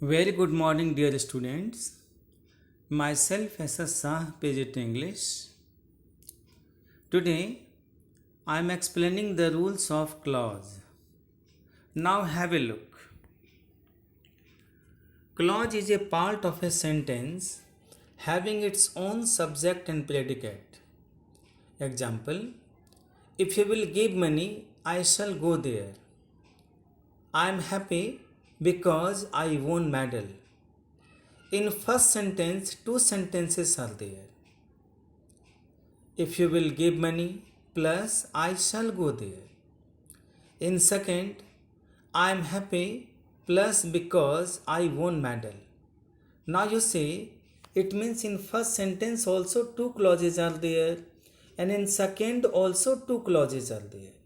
Very good morning, dear students. Myself S.S. Shah, PGT English. Today, I am explaining the rules of clause. Now, have a look. Clause is a part of a sentence having its own subject and predicate. Example: if you will give money, I shall go there. I am happy because I won medal. In first sentence, two sentences are there. If you will give money plus I shall go there. In second, I am happy plus because I won medal. Now you see, it means in first sentence also two clauses are there, and in second also two clauses are there.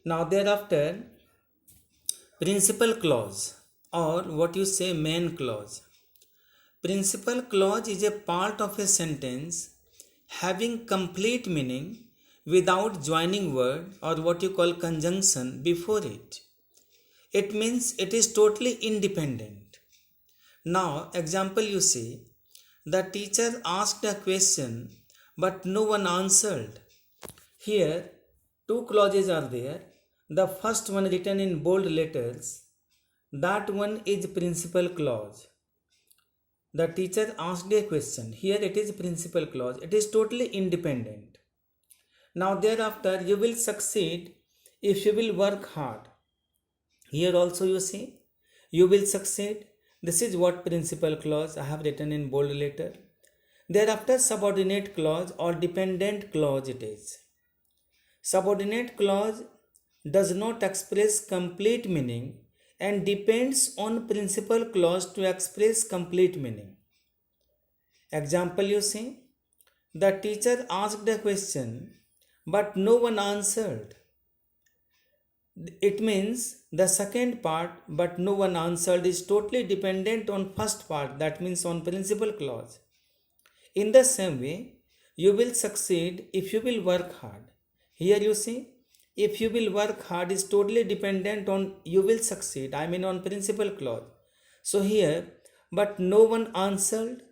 Now thereafter, principal clause or what you say main clause. Principal clause is a part of a sentence having complete meaning without joining word or what you call conjunction before it. It means it is totally independent. Now, example you see, the teacher asked a question but no one answered. Here, two clauses are there. The first one written in bold letters, that one is principal clause. The teacher asked a question. Here it is principal clause. It is totally independent. Now thereafter you will succeed if you will work hard. Here also you see, you will succeed. This is what principal clause I have written in bold letter. Thereafter subordinate clause or dependent clause it is. Subordinate clause does not express complete meaning and depends on principal clause to express complete meaning. Example you see, the teacher asked a question but no one answered. It means the second part but no one answered is totally dependent on first part, that means on principal clause. In the same way, you will succeed if you will work hard. Here you see, if you will work hard is totally dependent on you will succeed, I mean on principal clause. So here, but no one answered,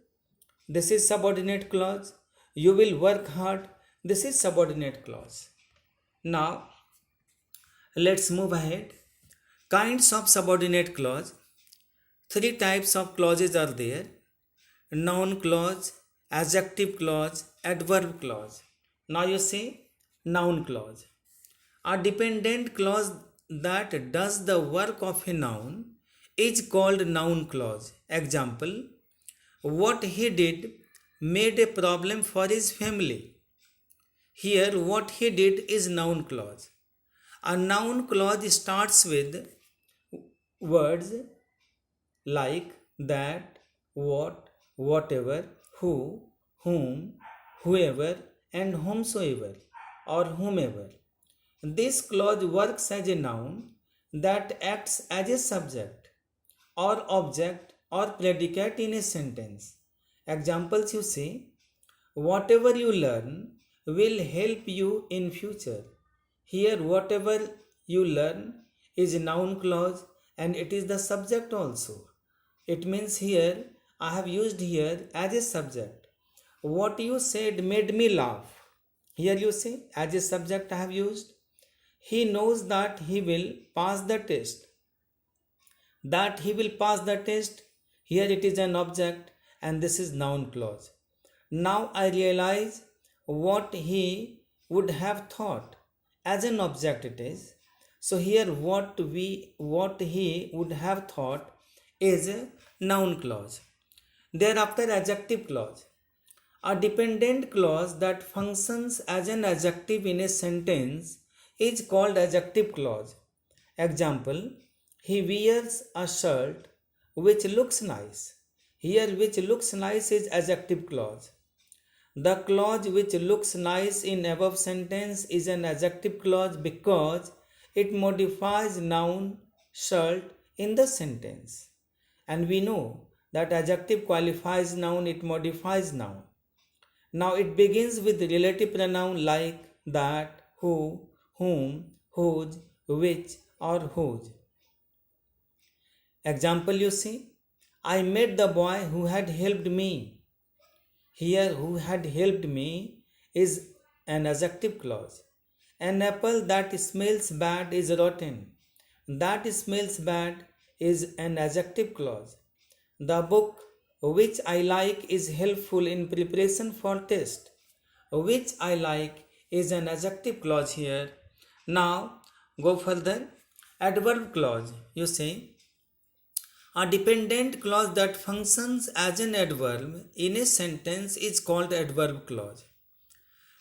this is subordinate clause. You will work hard, this is subordinate clause. Now, let's move ahead. Kinds of subordinate clause. Three types of clauses are there: noun clause, adjective clause, adverb clause. Now you see, noun clause. A dependent clause that does the work of a noun is called noun clause. Example: what he did made a problem for his family. Here, what he did is noun clause. A noun clause starts with words like that, what, whatever, who, whom, whoever, and whomsoever or whomever. This clause works as a noun that acts as a subject or object or predicate in a sentence. Examples you see, whatever you learn will help you in future. Here whatever you learn is a noun clause and it is the subject also. It means here I have used here as a subject. What you said made me laugh. Here you see, as a subject I have used. He knows that he will pass the test. That he will pass the test. Here it is an object and this is noun clause. Now I realize what he would have thought. As an object it is. So here what he would have thought is a noun clause. Thereafter adjective clause. A dependent clause that functions as an adjective in a sentence is called adjective clause. Example: he wears a shirt which looks nice. Here which looks nice is adjective clause. The clause which looks nice in above sentence is an adjective clause because it modifies noun shirt in the sentence. And we know that adjective qualifies noun, it modifies noun. Now it begins with relative pronoun like that, who, whom, whose, which or whose. Example you see, I met the boy who had helped me. Here, who had helped me is an adjective clause. An apple that smells bad is rotten. That smells bad is an adjective clause. The book which I like is helpful in preparation for test. Which I like is an adjective clause here. Now go further. Adverb clause. You say a dependent clause that functions as an adverb in a sentence is called adverb clause.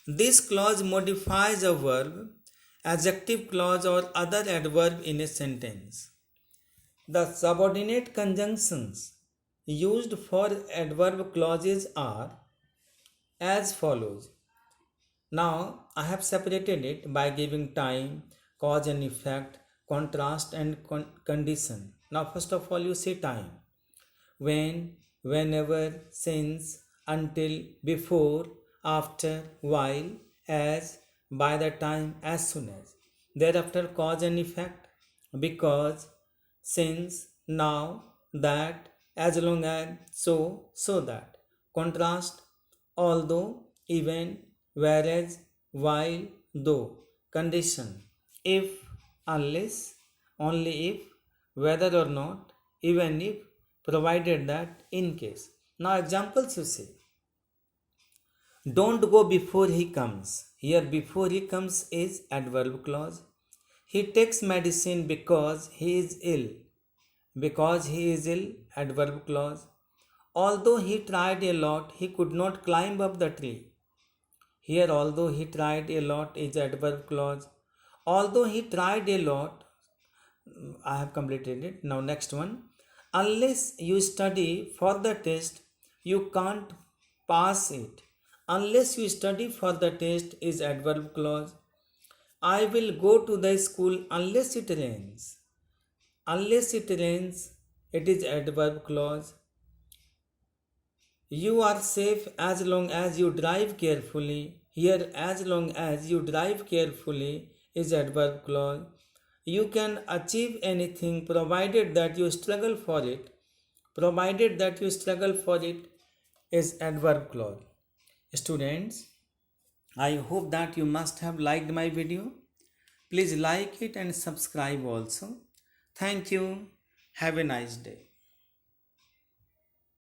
This clause modifies a verb, adjective clause, or other adverb in a sentence. The subordinate conjunctions used for adverb clauses are as follows. Now I have separated it by giving time, cause and effect, contrast and condition. Now first of all you say time. When, whenever, since, until, before, after, while, as, by the time, as soon as. Thereafter cause and effect, because, since, now, that, as long as, so that. Contrast, although, even, whereas, while, though. Condition, if, unless, only if, whether or not, even if, provided that, in case. Now examples you say. Don't go before he comes. Here before he comes is adverb clause. He takes medicine because he is ill. Because he is ill, adverb clause. Although he tried a lot, he could not climb up the tree. Here although he tried a lot is adverb clause. Although he tried a lot, I have completed it. Now next one. Unless you study for the test, you can't pass it. Unless you study for the test is adverb clause. I will go to the school unless it rains. Unless it rains, it is adverb clause. You are safe as long as you drive carefully. Here, as long as you drive carefully is adverb clause. You can achieve anything provided that you struggle for it. Provided that you struggle for it is adverb clause. Students, I hope that you must have liked my video. Please like it and subscribe also. Thank you. Have a nice day.